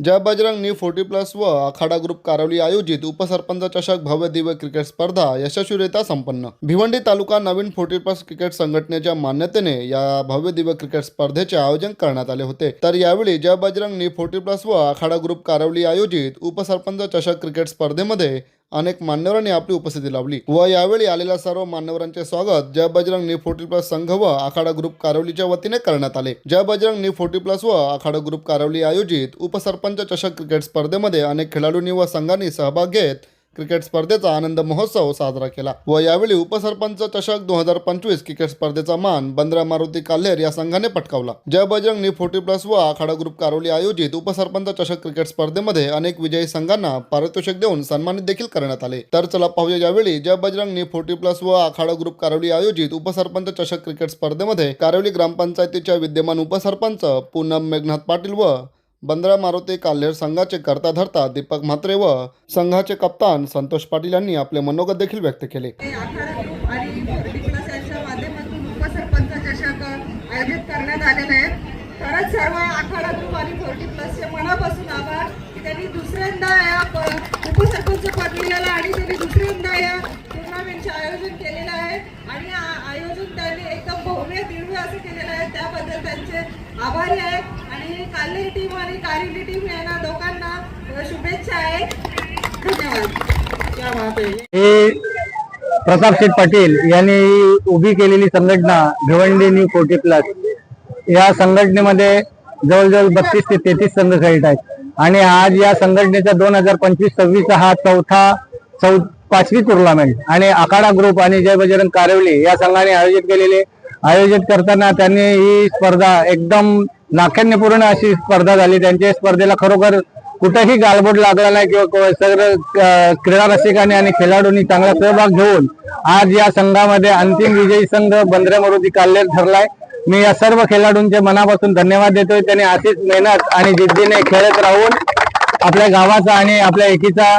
जय Bajrang new 40+ व आखाडा group Karwali आयोजित उपसरपंच चषक भव्य दिव्य क्रिकेट स्पर्धा यशस्वीरित्या संपन्न। भिवंडी तालुका नवीन 40+ क्रिकेट संघटनेच्या मान्यतेने या भव्य दिव्य क्रिकेट स्पर्धेचे आयोजन करण्यात आले होते। तर यावेळी जय बजरंग न्यू 40+ व आखाडा ग्रुप कारवली आयोजित उपसरपंच चषक क्रिकेट स्पर्धेमध्ये अनेक मान्यवरांनी आपली उपस्थिती लावली व यावेळी आलेल्या सर्व मान्यवरांचे स्वागत जय बजरंग न्यू 40+ संघ व आखाडा ग्रुप कारवलीच्या वतीने करण्यात आले। जय बजरंग न्यू 40+ व आखाडा ग्रुप कारवली आयोजित उपसरपंच चषक क्रिकेट स्पर्धेमध्ये अनेक खेळाडूंनी व संघांनी सहभाग घेत क्रिकेट स्पर्धेचा आनंद महोत्सव साजरा केला व यावेळी उपसरपंच चषक 2025 क्रिकेट स्पर्धेचा मान बंद्रा मारुती काल्हेर या संघाने पटकावला। जय बजरंग न्यू 40+ व आखाडा ग्रुप कारवली आयोजित उपसरपंच चषक क्रिकेट स्पर्धेमध्ये अनेक विजयी संघांना पारितोषिक देऊन सन्मानित देखील करण्यात आले। तर चला पाहूया यावेळी जय बजरंग न्यू 40+ व आखाडा ग्रुप कारवली आयोजित उपसरपंच चषक क्रिकेट स्पर्धेमध्ये कारवली ग्रामपंचायतीच्या विद्यमान उपसरपंच पूनम मेघनाथ पाटील व बंद्रा मारुती काल्हेर संघाचे कर्ता धर्ता दीपक म्हात्रे व संघाचे कप्तान संतोष पाटील यांनी आपले मनोगत देखील व्यक्त केले। आखाडा ग्रुप आणि 40+ माध्यमातून उपसरपंच चषक आयोजित करण्यात आलेले आहेत। खरंच सर्व आखाडा ग्रुप आणि 40+चे मनापासून आभार की त्यांनी दुसऱ्यांदा या उपसरपंच पद मिळालं आणि त्यांनी दुसऱ्यांदा या टुर्नामेंटचे आयोजन केलेलं आहे आणि आयोजन त्यांनी एकदम भव्य दिव्य असं केलेलं आहे। त्याबद्दल त्यांचे आभारी आहे आणि काल्हेर टीम आणि कारवली टीम यांना दोघांना शुभेच्छा आहेत। धन्यवाद। हे प्रताप शेठ पाटील यांनी उभी केलेली संघटना भिवंडी न्यू 40+ या संघटनेमध्ये जवळजवळ 32 ते 33 संघ खेळत आहेत आणि आज या संघटनेचा 2025-26 हा पाचवी टुर्नामेंट आणि आखाडा ग्रुप आणि जय बजरंग कारवली या संघाने आयोजित करताना त्यांनी ही स्पर्धा एकदम नाख्यान्यपूर्ण अशी स्पर्धा झाली। त्यांच्या स्पर्धेला खरोखर कुठेही गालबोट लागला नाही किंवा सगळं क्रीडा रसिकांनी आणि खेळाडूंनी चांगला सहभाग घेऊन आज या संघामध्ये अंतिम विजयी संघ बंद्रा मारुती काल्हेर ठरलाय। मी या सर्व खेळाडूंचे मनापासून धन्यवाद देतोय। त्यांनी अशीच मेहनत आणि जिद्दीने खेळत राहून आपल्या गावाचा आणि आपल्या एकीचा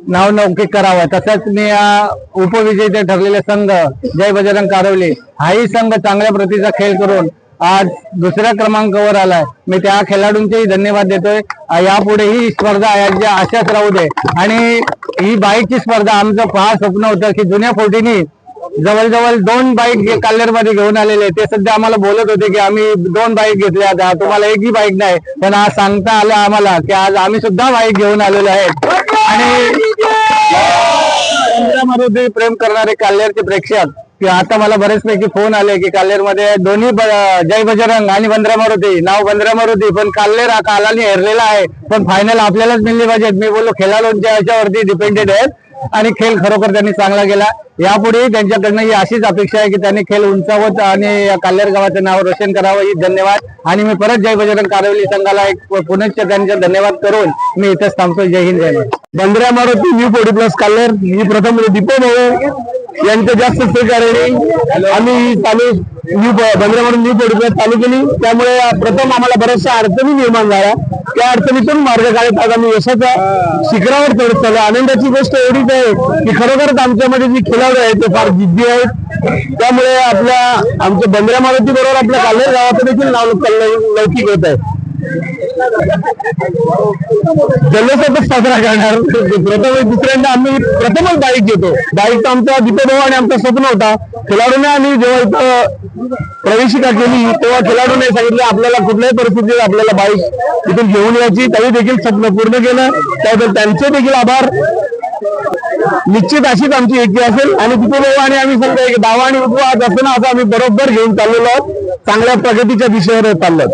नावलौकिक करावा। तसंच मी या उपविजेते ठरलेले संघ जय बजरंग कारवली हाही संघ चांगल्या प्रतीचा खेळ करून आज दुसऱ्या क्रमांकावर आलाय। मी त्या खेळाडूंचेही धन्यवाद देतोय। यापुढे ही स्पर्धा अशाच राहू दे आणि ही बाईकची स्पर्धा आमचं फार स्वप्न होतं की जुन्या फोटीनी जवळजवळ 2 बाईक काल्हेर मध्ये घेऊन आलेले ते सध्या आम्हाला बोलत होते की आम्ही 2 बाईक घेतल्या तुम्हाला एकही बाईक नाही, पण आज सांगता आलं आम्हाला की आज आम्ही सुद्धा बाईक घेऊन आलेलो आहेत आणि बंद्रा मारुती प्रेम करणारे काल्हेरचे प्रेक्षक की आता मला बरेचपैकी फोन आले की काल्हेर मध्ये दोन्ही जय बजरंग आणि बंद्रा मारुती नाव बंद्रा मारुती पण काल्हेर हा कालाने हरलेला आहे, पण फायनल आपल्यालाच मिळली पाहिजे। मी बोललो खेळाडूंच्या याच्यावरती डिपेंडेड आहेत आणि खेळ खरोखर त्यांनी चांगला केला। यापुढे त्यांच्याकडनं ही अशीच अपेक्षा आहे की त्यांनी खेळ उंचावत आणि काल्हेर गावाचं नाव रोशन करावं। ही धन्यवाद आणि मी परत जय बजरंग कारवली संघाला एक पुनश्च त्यांचा धन्यवाद करून मी इथेच थांबतो। जय हिंद, जय महाराष्ट्र। बंद्रा मारुती न्यू 40+ काल्हेर ही प्रथम दीपक भाऊ यांचं जास्त सहकार्याने आम्ही बंद्रा मारुती न्यू 40+ चालू केली। त्यामुळे प्रथम आम्हाला बऱ्याचशा अडचणी निर्माण झाल्या, त्या अडचणीतून मार्ग काढत आज आम्ही यशाच्या शिखरावर चढत चाललो। आनंदाची गोष्ट एवढीच आहे की खरोखरच आमच्यामध्ये जी खेळाडू आहेत ते फार जिद्दी आहेत। त्यामुळे आमच्या बंद्रा मारुती बरोबर आपल्या काल्हेर गावाचं देखील नाव लौकिक होत आहे। जल्लोषातच साजरा करणार। दुसऱ्यांदा आम्ही प्रथमच बाईक घेतो। बाईक तर आमचा दीपक भाऊ आणि आमचं स्वप्न होता। खेळाडूने आम्ही जेव्हा इथं प्रवेशिका केली तेव्हा खेळाडूने सांगितलं आपल्याला कुठल्याही परिस्थितीत आपल्याला बाईक इथून घेऊन यायची, त्यांनी देखील स्वप्न पूर्ण केलं। त्याबद्दल त्यांचे देखील आभार। निश्चित अशीच आमची एकी असेल आणि दीपक भाऊ आणि आम्ही समजा एक डावा आणि उजवा आज असं ना असं आम्ही बरोबर घेऊन चाललेलो आहोत, चांगल्या प्रगतीच्या दिशेवर चाललो।